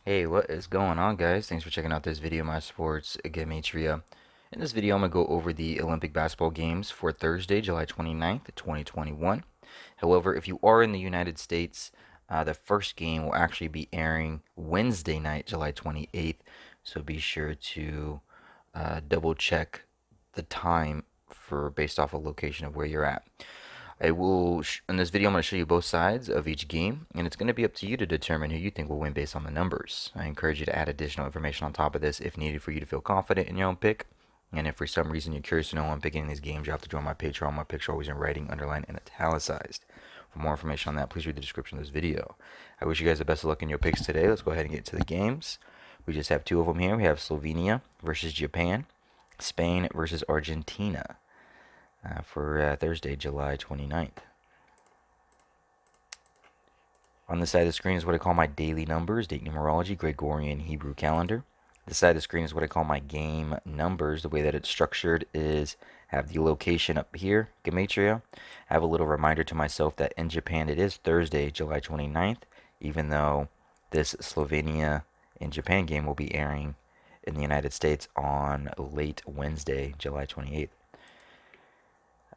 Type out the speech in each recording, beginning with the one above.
Hey, what is going on, guys? Thanks for checking out this video, my sports Gematria. In this video, I'm going to go over the Olympic basketball games for Thursday, July 29th, 2021. However, if you are in the United States, the first game will actually be airing Wednesday night, July 28th. So be sure to double check the time for based off of location of where you're at. In this video, I'm going to show you both sides of each game, and it's going to be up to you to determine who you think will win based on the numbers. I encourage you to add additional information on top of this if needed for you to feel confident in your own pick. And if for some reason you're curious to know who I'm picking in these games, you have to join my Patreon. My picks are always in writing, underlined, and italicized. For more information on that, please read the description of this video. I wish you guys the best of luck in your picks today. Let's go ahead and get to the games. We just have two of them here. We have Slovenia versus Japan, Spain versus Argentina for Thursday, July 29th. On the side of the screen is what I call my daily numbers, date numerology, Gregorian Hebrew calendar. The side of the screen is what I call my game numbers. The way that it's structured is have the location up here, Gematria. I have a little reminder to myself that in Japan it is Thursday, July 29th, even though this Slovenia and Japan game will be airing in the United States on late Wednesday, July 28th.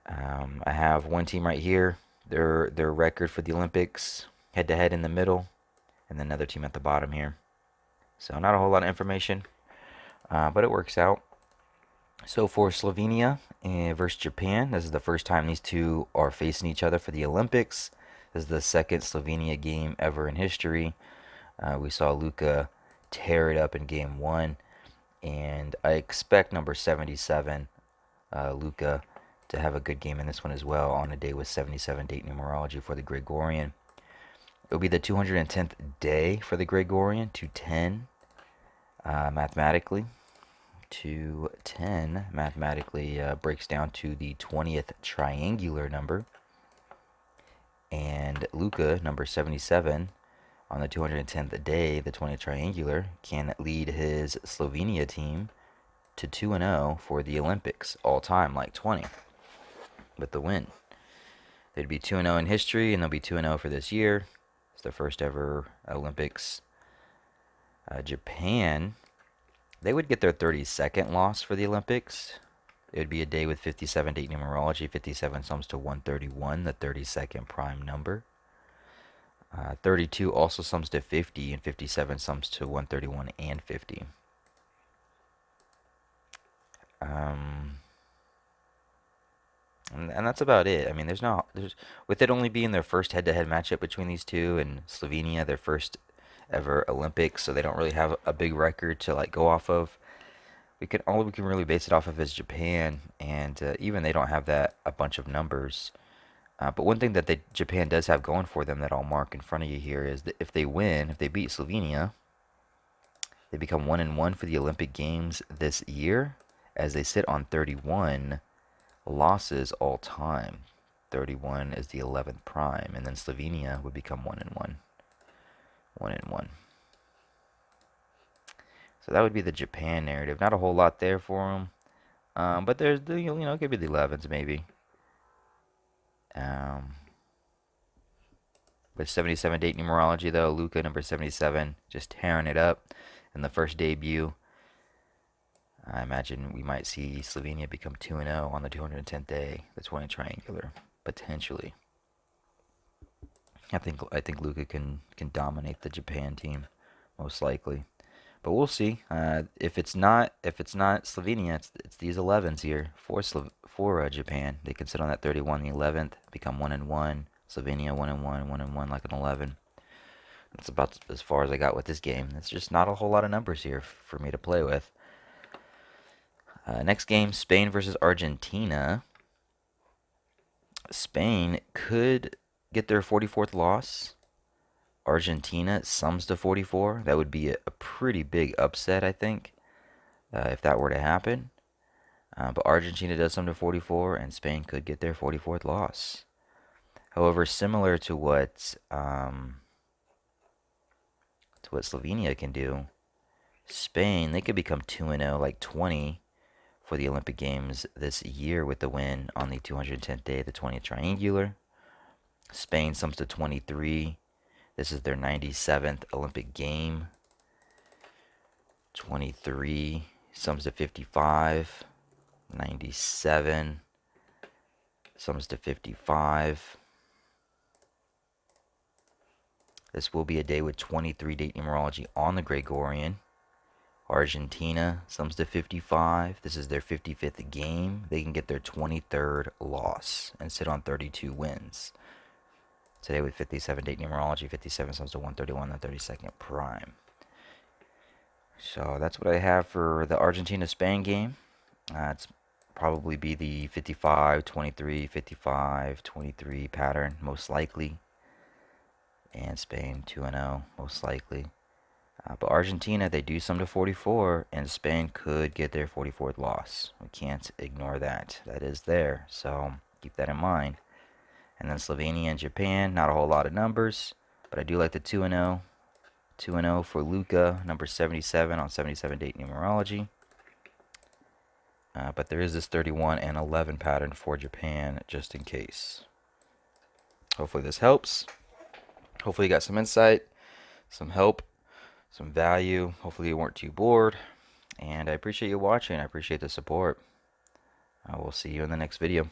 I have one team right here. Their record for the Olympics, head to head in the middle, and then another team at the bottom here. So not a whole lot of information, but it works out. So for Slovenia versus Japan, this is the first time these two are facing each other for the Olympics. This is the second Slovenia game ever in history. We saw Luka tear it up in game one, and I expect number 77, Luka, to have a good game in this one as well on a day with 77 date numerology for the Gregorian. It'll be the 210th day for the Gregorian, 210 mathematically. 210 mathematically breaks down to the 20th triangular number. And Luka, number 77, on the 210th day, the 20th triangular, can lead his Slovenia team to 2-0 for the Olympics all time, like 20, with the win. They'd be 2-0 in history, and they'll be 2-0 for this year. It's the first ever Olympics. Japan, they would get their 32nd loss for the Olympics. It would be a day with 57 date numerology. 57 sums to 131, the 32nd prime number. 32 also sums to 50, and 57 sums to 131 and 50. And that's about it. I mean, there's with it only being their first head-to-head matchup between these two, and Slovenia their first ever Olympics, so they don't really have a big record to like go off of. All we can really base it off of is Japan, and even they don't have that a bunch of numbers. But one thing that Japan does have going for them that I'll mark in front of you here is that if they win, if they beat Slovenia, they become 1-1 for the Olympic Games this year, as they sit on 31 losses all time. 31 is the 11th prime, and then Slovenia would become 1-1. 1-1. So that would be the Japan narrative. Not a whole lot there for them, but there's it could be the 11s maybe. With 77 date numerology though, Luka number 77 just tearing it up in the first debut. I imagine we might see Slovenia become 2-0 on the 210th day, the 20 triangular, potentially. I think Luka can dominate the Japan team, most likely. But we'll see. If it's not Slovenia, it's these 11s here for Japan. They can sit on that 31, the 11th, become 1-1. Slovenia 1-1, 1-1 like an 11. That's about as far as I got with this game. It's just not a whole lot of numbers here for me to play with. Next game, Spain versus Argentina. Spain could get their 44th loss. Argentina sums to 44. That would be a pretty big upset, I think, if that were to happen. But Argentina does sum to 44, and Spain could get their 44th loss. However, similar to what Slovenia can do, Spain, they could become 2-0, like 20 for the Olympic Games this year with the win on the 210th day of the 20th triangular. Spain sums to 23. This is their 97th Olympic game. 23 sums to 55. 97 sums to 55. This will be a day with 23 date numerology on the Gregorian. Argentina sums to 55. This is their 55th game. They can get their 23rd loss and sit on 32 wins. Today with 57 date numerology, 57 sums to 131, the 32nd prime. So that's what I have for the Argentina-Spain game. It's probably be the 55, 23, 55, 23 pattern, most likely. And Spain 2-0, most likely. But Argentina, they do sum to 44, and Spain could get their 44th loss. We can't ignore that. That is there, so keep that in mind. And then Slovenia and Japan, not a whole lot of numbers, but I do like the 2-0. 2-0 for Luka, number 77 on 77 date numerology. But there is this 31 and 11 pattern for Japan, just in case. Hopefully this helps. Hopefully you got some insight, some help, some value. Hopefully you weren't too bored. And I appreciate you watching. I appreciate the support. I will see you in the next video.